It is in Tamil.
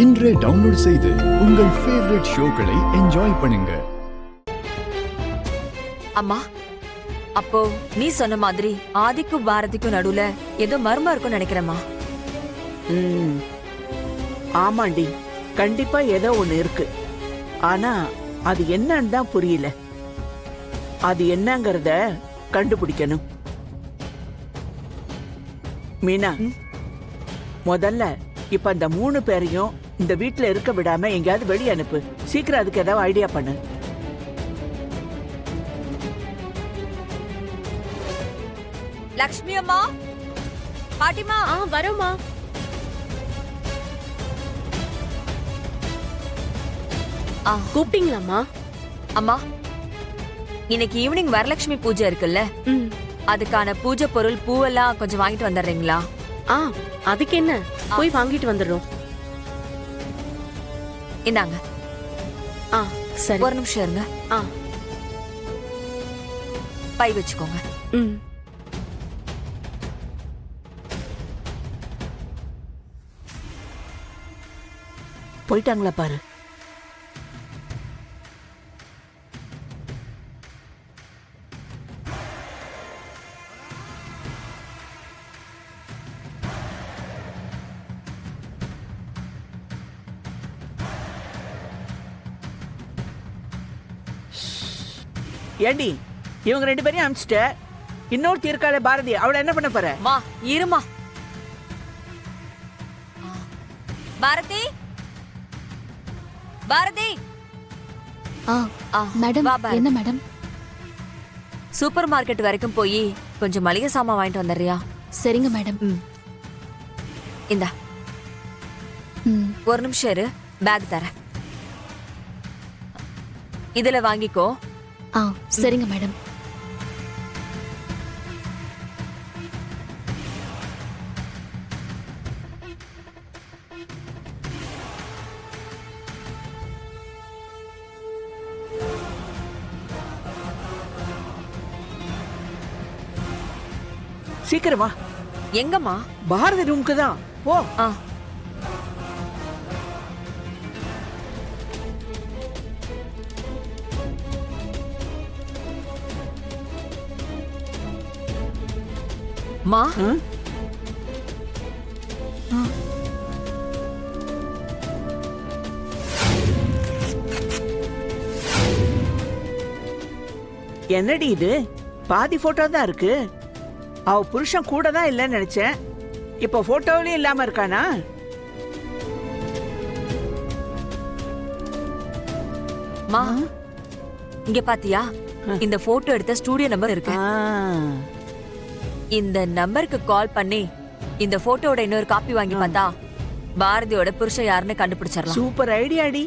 இன்றே டவுன்லோட் செய்து உங்கள் ஃபேவரட் ஷோக்களை என்ஜாய் பண்ணுங்க. அம்மா, அப்போ நீ சொன்ன மாதிரி ஆதிக்கும் பாரதிக்கும் நடுவுல ஏதோ மர்மம் இருக்கும்னு நினைக்கிறேம்மா. ஆமாண்டி, கண்டிப்பா ஏதோ ஒண்ணு இருக்கு. ஆனா அது என்னன்னு தான் புரியல. அது என்னங்கறத கண்டுபிடிக்கணும். மீனா, முதல்ல இப்ப அந்த 3 பேரையும் இந்த வீட்டுல இருக்க விடாம எங்கேயாவது வெளியே அனுப்பு. சீக்கிரம் அதுக்கு ஏதாவது ஐடியா பண்ணு. லக்ஷ்மி அம்மா, பாட்டிமா. வரோமா. கூப்பிட்டீங்களாம்மா? அம்மா, இன்னைக்கு ஈவினிங் வரலட்சுமி பூஜை இருக்குல்ல, அதுக்கான பூஜை பொருள் பூவெல்லாம் கொஞ்சம் வாங்கிட்டு வந்துடுறீங்களா? அதுக்கு என்ன, போய் வாங்கிட்டு வந்துடுறோம். இந்தாங்க. சரி, ஒரு நிமிஷம் இருங்க. பை வச்சுக்கோங்க. போயிட்டாங்களா பாரு. ஏண்டி, இவங்க 2 பேரையும் அனுப்பிச்சிட்ட, இன்னொருத்தி இருக்காளே பாரதி, அவளை என்ன பண்ண போற? மா இருமா. பாரதி, பாரதி. மேடம், என்ன மேடம்? சூப்பர் மார்க்கெட் வரைக்கும் போய் கொஞ்சம் மளிகை சாமான் வாங்கிட்டு வந்துடுறியா? சரிங்க மேடம். இந்தா, ஒரு நிமிஷம் இரு, பேக் தரேன். இதுல வாங்கிக்கோ. சரிங்க மேடம். சீக்கிரம் வா. எங்கம்மா? பாரதி ரூமுக்கு தான் போ. மா, என்னடி இது? பாதி போட்டோ தான் இருக்கு. அவ புருஷன் கூட தான் இல்லன்னு நினைச்சேன். இப்ப போட்டோவிலயும் இல்லாம இருக்கானா? மா, இங்க பாத்தியா? இந்த போட்டோ எடுத்த ஸ்டூடியோ நம்பர் இருக்கு. இந்த நம்பருக்கு கால் பண்ணி இந்த போட்டோட இன்னொரு காப்பி வாங்கி பார்த்தா பாரதியோட புருஷன் யாருன்னு கண்டுபிடிச்சிடலாம். சூப்பர் ஐடியாடி.